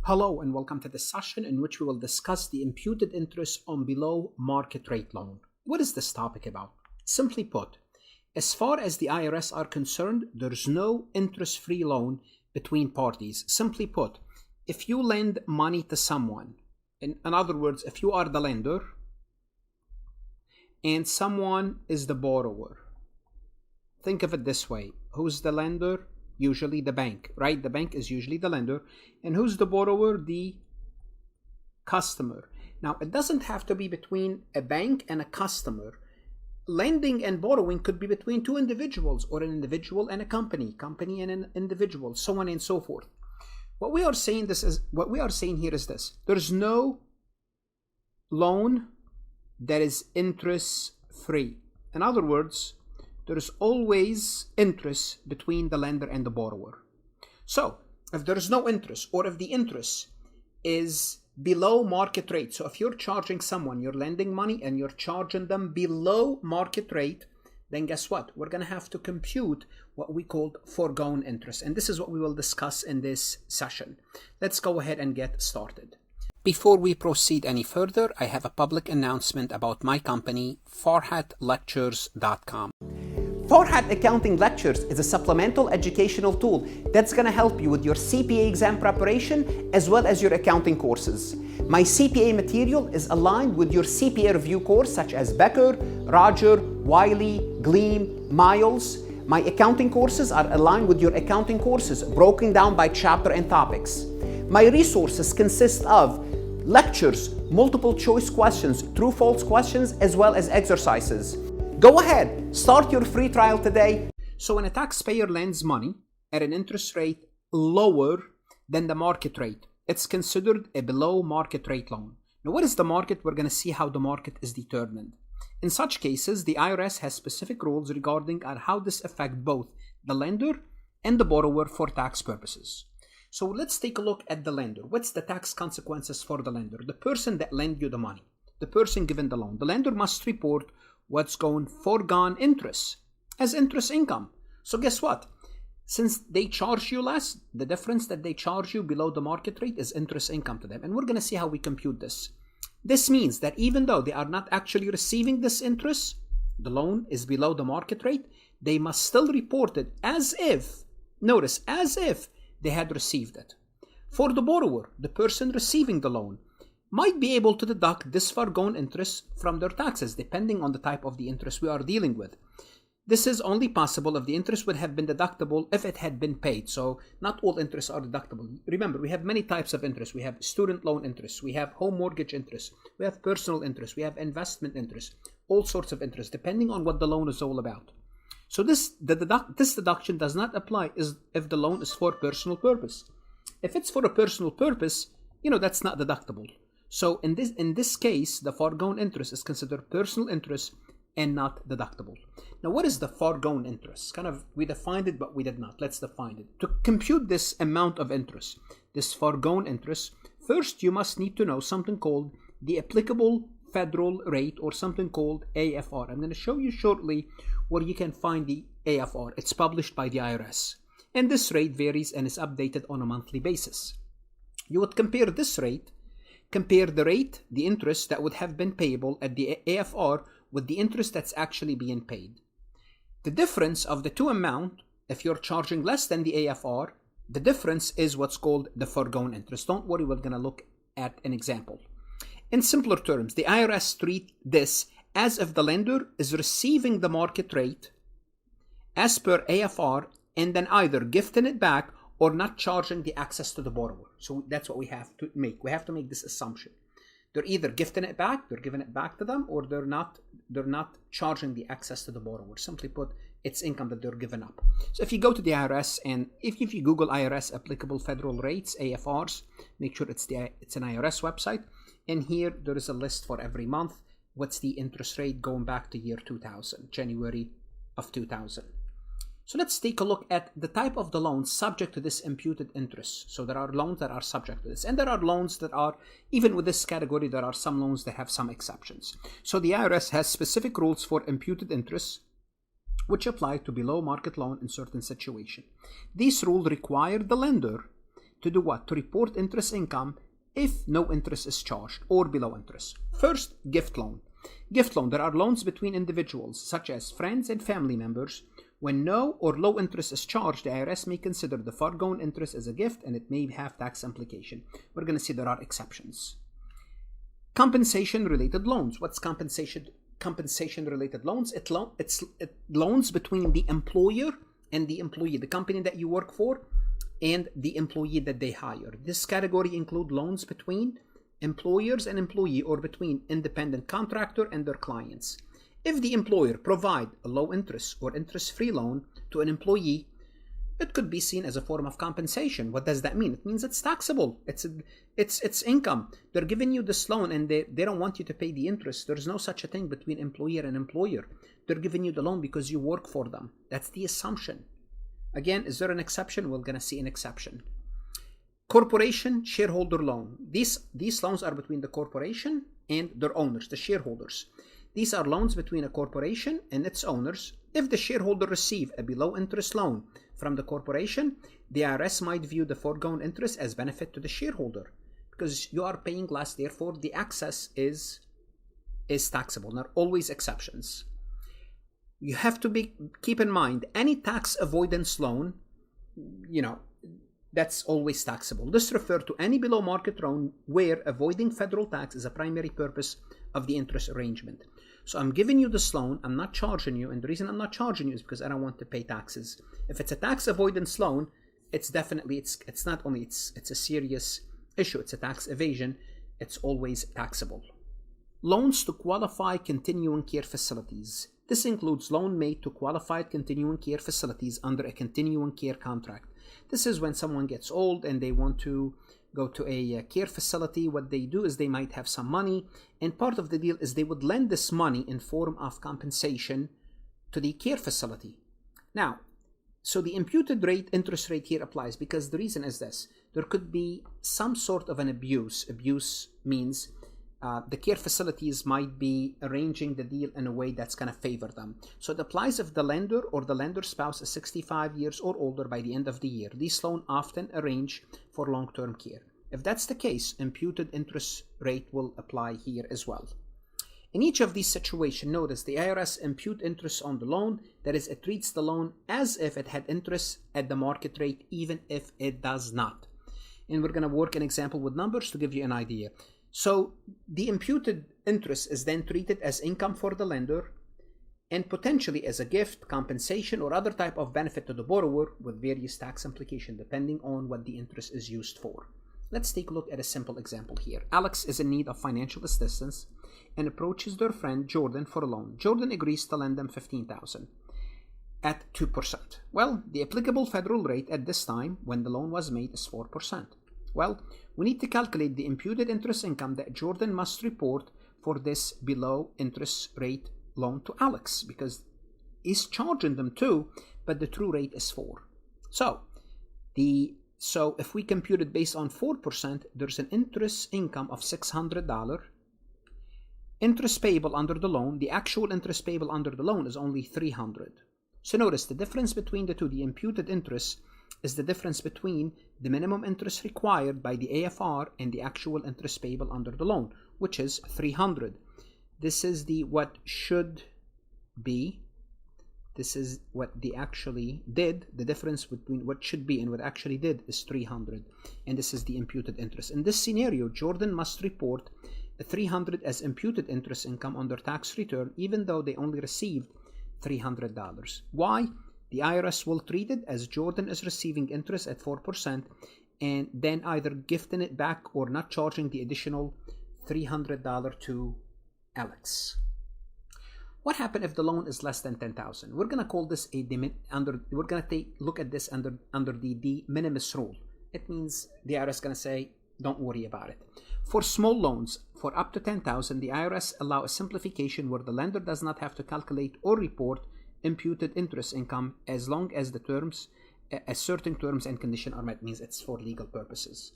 Hello and welcome to this session in which we will discuss the imputed interest on below market rate loan. What is this topic about? Simply put, as far as the IRS are concerned, there's no interest-free loan between parties. Simply put, if you lend money to someone, in other words, if you are the lender and someone is the borrower, think of it this way. Who's the lender? Usually the bank, right? The bank is usually the lender. And who's the borrower? The customer. Now, it doesn't have to be between a bank and a customer. Lending and borrowing could be between two individuals, or an individual and a company and an individual, so on and so forth. What we are saying here is this. There's no loan that is interest-free. In other words, there is always interest between the lender and the borrower. So if there is no interest, or if the interest is below market rate, so if you're charging someone, you're lending money and you're charging them below market rate, then guess what? We're going to have to compute what we call foregone interest. And this is what we will discuss in this session. Let's go ahead and get started. Before we proceed any further, I have a public announcement about my company, FarhatLectures.com. Farhat Accounting Lectures is a supplemental educational tool that's going to help you with your CPA exam preparation as well as your accounting courses. My CPA material is aligned with your CPA review course such as Becker, Roger, Wiley, Gleam, Miles. My accounting courses are aligned with your accounting courses broken down by chapter and topics. My resources consist of lectures, multiple choice questions, true-false questions, as well as exercises. Go ahead, start your free trial today. So when a taxpayer lends money at an interest rate lower than the market rate, it's considered a below market rate loan. Now, what is the market? We're going to see how the market is determined. In such cases, the IRS has specific rules regarding how this affects both the lender and the borrower for tax purposes. So let's take a look at the lender. What's the tax consequences for the lender? The person that lent you the money, the person given the loan. The lender must report what's called foregone interest as interest income. So guess what? Since they charge you less, the difference that they charge you below the market rate is interest income to them. And we're going to see how we compute this. This means that even though they are not actually receiving this interest, the loan is below the market rate, they must still report it as if, notice, as if they had received it. For the borrower, the person receiving the loan, might be able to deduct this foregone interest from their taxes, depending on the type of the interest we are dealing with. This is only possible if the interest would have been deductible if it had been paid. So not all interests are deductible. Remember, we have many types of interest. We have student loan interest, we have home mortgage interest, we have personal interest, we have investment interest, all sorts of interest, depending on what the loan is all about. So this deduction does not apply if the loan is for personal purpose. If it's for a personal purpose, that's not deductible. So in this case, the foregone interest is considered personal interest and not deductible. Now, what is the foregone interest? We defined it, but we did not. Let's define it. To compute this amount of interest, this foregone interest, first you must need to know something called the applicable federal rate, or something called AFR. I'm going to show you shortly where you can find the AFR. It's published by the IRS. And this rate varies and is updated on a monthly basis. You would compare the rate, the interest that would have been payable at the AFR with the interest that's actually being paid. The difference of the two amount, if you're charging less than the AFR, the difference is what's called the foregone interest. Don't worry, we're going to look at an example. In simpler terms, the IRS treats this as if the lender is receiving the market rate as per AFR and then either gifting it back or not charging the access to the borrower. So that's what we have to make. We have to make this assumption. They're either gifting it back, they're giving it back to them, or they're not charging the access to the borrower. Simply put, it's income that they're giving up. So if you go to the IRS and if you Google IRS applicable federal rates, AFRs, make sure it's an IRS website. And here there is a list for every month. What's the interest rate going back to year 2000, January of 2000. So let's take a look at the type of the loans subject to this imputed interest. So there are loans that are subject to this, and there are loans that are, even with this category, there are some loans that have some exceptions. So the IRS has specific rules for imputed interest, which apply to below market loan in certain situations. These rules require the lender to do what? To report interest income if no interest is charged or below interest. First, gift loan. Gift loan, there are loans between individuals such as friends and family members. When no or low interest is charged, the IRS may consider the foregone interest as a gift and it may have tax implication. We're going to see there are exceptions. Compensation-related loans. What's compensation-related loans? It's loans between the employer and the employee, the company that you work for and the employee that they hire. This category includes loans between employers and employee or between independent contractor and their clients. If the employer provide a low interest or interest-free loan to an employee, it could be seen as a form of compensation. What does that mean? It means it's taxable. It's income. They're giving you this loan and they don't want you to pay the interest. There's no such a thing between employer and employer. They're giving you the loan because you work for them. That's the assumption. Again, is there an exception? We're going to see an exception. Corporation-shareholder loan. These loans are between the corporation and their owners, the shareholders. These are loans between a corporation and its owners. If the shareholder receive a below interest loan from the corporation, the IRS might view the foregone interest as benefit to the shareholder because you are paying less, therefore the excess is taxable. Not always exceptions. You have to keep in mind any tax avoidance loan, that's always taxable. This refers to any below market loan where avoiding federal tax is a primary purpose of the interest arrangement. So I'm giving you this loan, I'm not charging you, and the reason I'm not charging you is because I don't want to pay taxes. If it's a tax avoidance loan, it's definitely, it's not only, it's a serious issue, it's a tax evasion, it's always taxable. Loans to qualified continuing care facilities. This includes loan made to qualified continuing care facilities under a continuing care contract. This is when someone gets old and they want to go to a care facility. What they do is they might have some money, and part of the deal is they would lend this money in form of compensation to the care facility. Now, so the imputed rate, interest rate here applies because the reason is this. There could be some sort of an abuse. Abuse means the care facilities might be arranging the deal in a way that's going to favor them. So it applies if the lender or the lender's spouse is 65 years or older by the end of the year. These loans often arrange for long-term care. If that's the case, imputed interest rate will apply here as well. In each of these situations, notice the IRS impute interest on the loan. That is, it treats the loan as if it had interest at the market rate, even if it does not. And we're going to work an example with numbers to give you an idea. So the imputed interest is then treated as income for the lender and potentially as a gift, compensation, or other type of benefit to the borrower with various tax implications depending on what the interest is used for. Let's take a look at a simple example here. Alex is in need of financial assistance and approaches their friend Jordan for a loan. Jordan agrees to lend them $15,000 at 2%. Well, the applicable federal rate at this time when the loan was made is 4%. Well, we need to calculate the imputed interest income that Jordan must report for this below interest rate loan to Alex because he's charging them 2, but the true rate is 4. So if we compute it based on 4%, there's an interest income of $600. Interest payable under the loan, the actual interest payable under the loan is only $300. So notice the difference between the two, the imputed interest is the difference between the minimum interest required by the AFR and the actual interest payable under the loan, which is $300. This is what should be. This is what they actually did. The difference between what should be and what actually did is $300. And this is the imputed interest. In this scenario, Jordan must report $300 as imputed interest income on their tax return, even though they only received $300. Why? The IRS will treat it as Jordan is receiving interest at 4% and then either gifting it back or not charging the additional $300 to Alex. What happens if the loan is less than $10,000? We're going to call this we're going to take look at this under the de minimis rule. It means the IRS is going to say, don't worry about it. For small loans for up to $10,000, the IRS allow a simplification where the lender does not have to calculate or report imputed interest income as long as the terms, as certain terms and conditions are met. Means it's for legal purposes.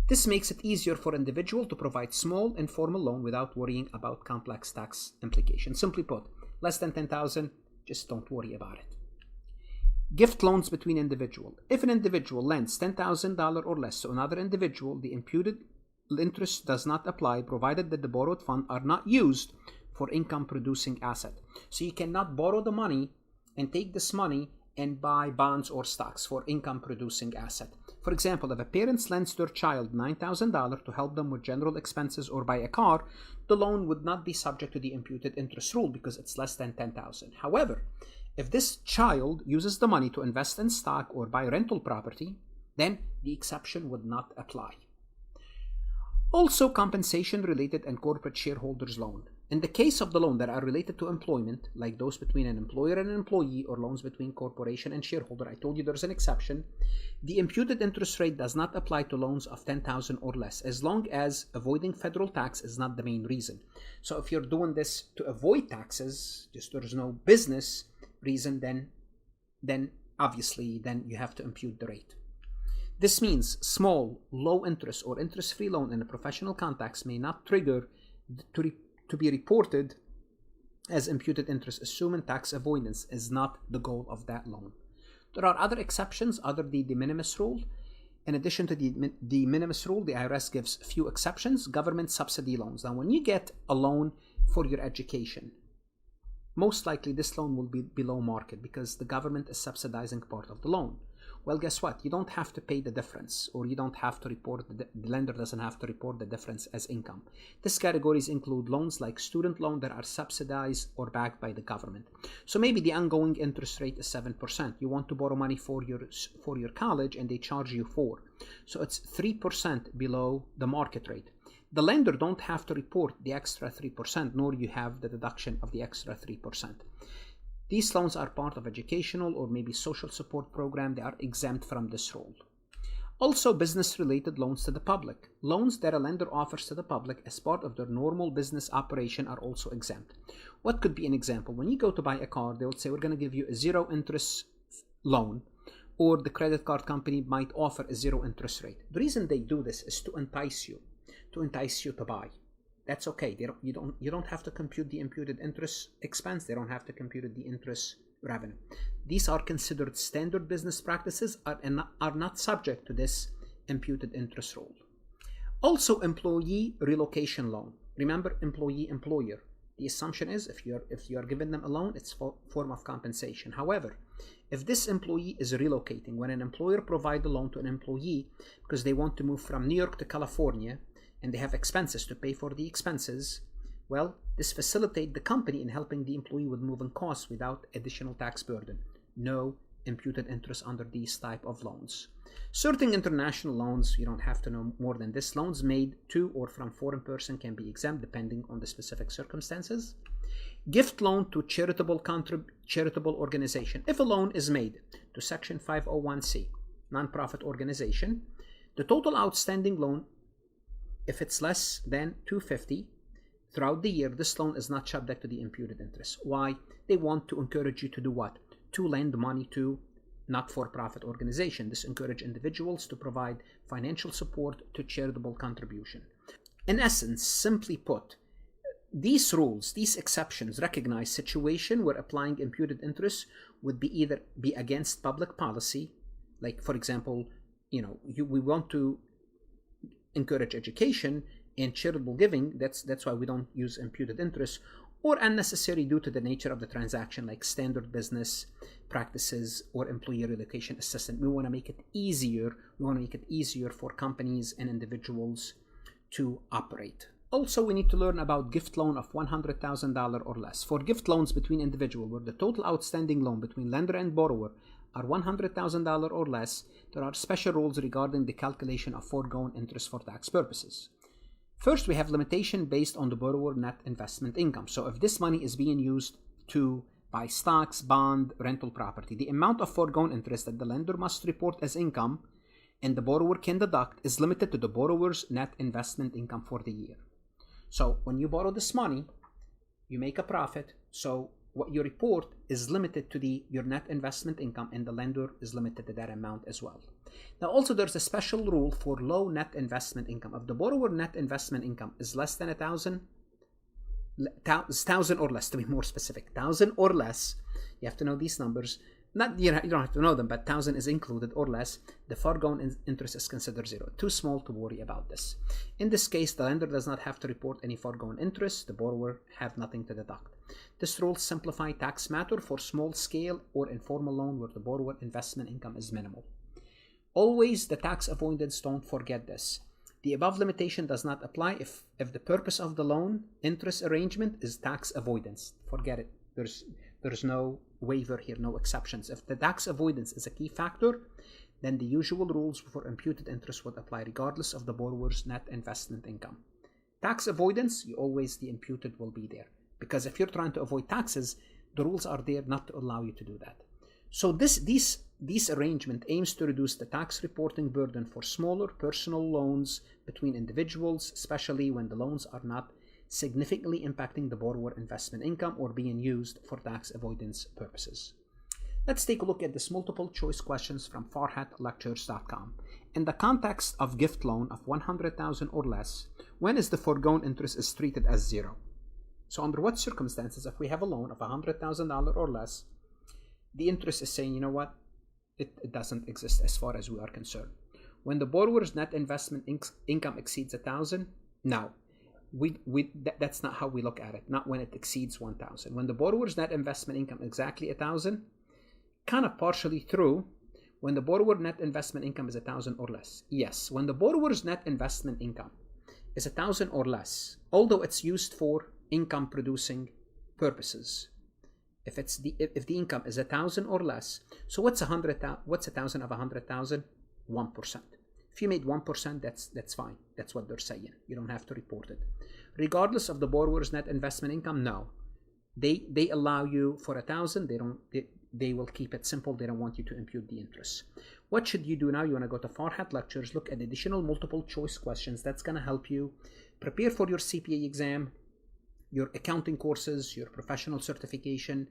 This makes it easier for individual to provide small informal loan without worrying about complex tax implications. Simply put, less than $10,000, just don't worry about it. Gift loans between individuals. If an individual lends $10,000 or less to another individual, the imputed interest does not apply provided that the borrowed funds are not used for income producing asset. So you cannot borrow the money and take this money and buy bonds or stocks for income producing asset. For example, if a parent lends their child $9,000 to help them with general expenses or buy a car, the loan would not be subject to the imputed interest rule because it's less than $10,000. However, if this child uses the money to invest in stock or buy rental property, then the exception would not apply. Also, compensation related and corporate shareholders loan. In the case of the loan that are related to employment, like those between an employer and an employee or loans between corporation and shareholder, I told you there's an exception. The imputed interest rate does not apply to loans of $10,000 or less, as long as avoiding federal tax is not the main reason. So if you're doing this to avoid taxes, just there's no business reason, then obviously you have to impute the rate. This means small, low interest or interest-free loan in a professional context may not trigger to be reported as imputed interest, assuming tax avoidance is not the goal of that loan. There are other exceptions other than the de minimis rule. In addition to the de minimis rule, the IRS gives few exceptions. Government subsidy loans. Now, when you get a loan for your education, most likely this loan will be below market because the government is subsidizing part of the loan. Well, guess what? You don't have to pay the difference, or you don't have to report, the lender doesn't have to report the difference as income. These categories include loans like student loan that are subsidized or backed by the government. So maybe the ongoing interest rate is 7%. You want to borrow money for your college and they charge you 4%. So it's 3% below the market rate. The lender don't have to report the extra 3%, nor you have the deduction of the extra 3%. These loans are part of educational or maybe social support program. They are exempt from this rule. Also, business-related loans to the public. Loans that a lender offers to the public as part of their normal business operation are also exempt. What could be an example? When you go to buy a car, they will say, we're going to give you a zero interest loan, or the credit card company might offer a zero interest rate. The reason they do this is to entice you to buy. That's okay. You don't have to compute the imputed interest expense. They don't have to compute the interest revenue. These are considered standard business practices and are not subject to this imputed interest rule. Also, employee relocation loan. Remember, employee-employer. The assumption is if you are giving them a loan, it's a form of compensation. However, if this employee is relocating, when an employer provides a loan to an employee because they want to move from New York to California, and they have expenses to pay for the expenses, well, this facilitates the company in helping the employee with moving costs without additional tax burden. No imputed interest under these type of loans. Certain international loans, you don't have to know more than this. Loans made to or from foreign person can be exempt depending on the specific circumstances. Gift loan to charitable organization. If a loan is made to Section 501c, nonprofit organization, the total outstanding loan, if it's less than $250 throughout the year, this loan is not subject to the imputed interest. Why? They want to encourage you to do what? To lend money to not-for-profit organization. This encourages individuals to provide financial support to charitable contribution. In essence, simply put, these rules, these exceptions recognize situation where applying imputed interest would be either be against public policy, like for example, we want to encourage education and charitable giving, that's why we don't use imputed interest, or unnecessary due to the nature of the transaction, like standard business practices or employee relocation assistance. We want to make it easier. We want to make it easier for companies and individuals to operate. Also, we need to learn about gift loan of $100,000 or less. For gift loans between individuals, where the total outstanding loan between lender and borrower are $100,000 or less, there are special rules regarding the calculation of foregone interest for tax purposes. First, we have limitation based on the borrower net investment income. So if this money is being used to buy stocks, bond, rental property, the amount of foregone interest that the lender must report as income and the borrower can deduct is limited to the borrower's net investment income for the year. So when you borrow this money, you make a profit. So what you report is limited to your net investment income, and the lender is limited to that amount as well. Now also there's a special rule for low net investment income. If the borrower net investment income is less than $1,000 or less, to be more specific, $1,000 or less, you have to know these numbers, Not you don't have to know them, but 1,000 is included or less, the foregone interest is considered zero. Too small to worry about this. In this case, the lender does not have to report any foregone interest. The borrower have nothing to deduct. This rule simplifies tax matter for small scale or informal loan where the borrower investment income is minimal. Always the tax avoidance, don't forget this. The above limitation does not apply if the purpose of the loan interest arrangement is tax avoidance. Forget it. There's no waiver here, no exceptions. If the tax avoidance is a key factor, then the usual rules for imputed interest would apply regardless of the borrower's net investment income. Tax avoidance, the imputed will be there. Because if you're trying to avoid taxes, the rules are there not to allow you to do that. So this arrangement aims to reduce the tax reporting burden for smaller personal loans between individuals, especially when the loans are not significantly impacting the borrower investment income or being used for tax avoidance purposes. Let's take a look at this multiple choice questions from farhatlectures.com. In the context of gift loan of 100,000 or less, when is the foregone interest is treated as zero? So under what circumstances, if we have a loan of $100,000 or less, the interest is saying, you know what, it doesn't exist as far as we are concerned. When the borrower's net investment income exceeds 1,000, no. That's not how we look at it, not when it exceeds 1,000. When the borrower's net investment income is exactly 1,000, kind of partially true. When the borrower net investment income is 1,000 or less. Yes, when the borrower's net investment income is 1,000 or less, although it's used for income producing purposes. If the income is 1,000 or less, so what's 1,000 of 100,000? 1%. If you made 1%, that's fine. That's what they're saying. You don't have to report it. Regardless of the borrower's net investment income, no. They allow you for 1,000. They will keep it simple. They don't want you to impute the interest. What should you do now? You want to go to Farhat Lectures, look at additional multiple choice questions. That's going to help you prepare for your CPA exam, your accounting courses, your professional certification.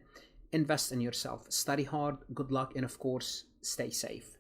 Invest in yourself. Study hard. Good luck. And of course, stay safe.